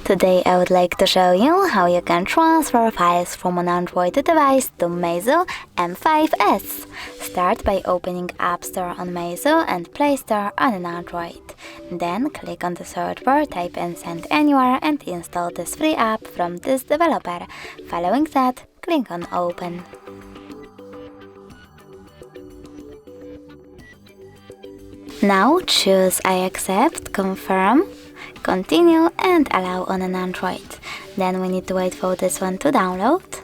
Today I would like to show you how you can transfer files from an Android device to Meizu M5s. Start by opening App Store on Meizu and Play Store on an Android. Then click on the search bar, type in Send Anywhere and install this free app from this developer. Following that, click on Open. Now choose I accept, confirm, continue and allow on an Android. Then we need to wait for this one to download.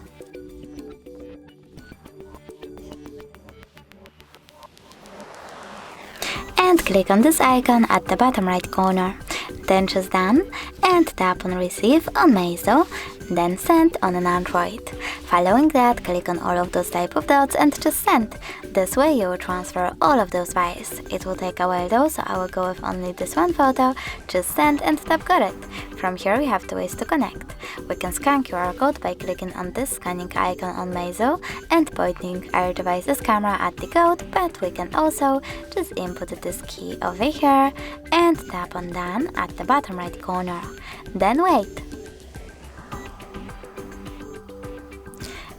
And click on this icon at the bottom right corner. Then choose Done and tap on Receive on Meizu, then Send on an Android. Following that, click on all of those type of dots and just send. This way you will transfer all of those files. It will take a while though, so I will go with only this one photo. Just send and tap Got it. From here we have two ways to connect. We can scan QR code by clicking on this scanning icon on Meizu and pointing our device's camera at the code, but we can also just input this key over here and tap on Done at the bottom right corner. Then wait.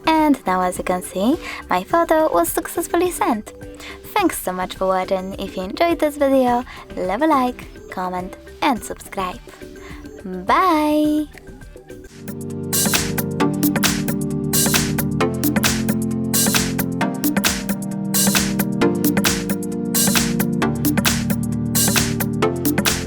And now as you can see, my photo was successfully sent. Thanks so much for watching. If you enjoyed this video, leave a like, comment and subscribe. Bye!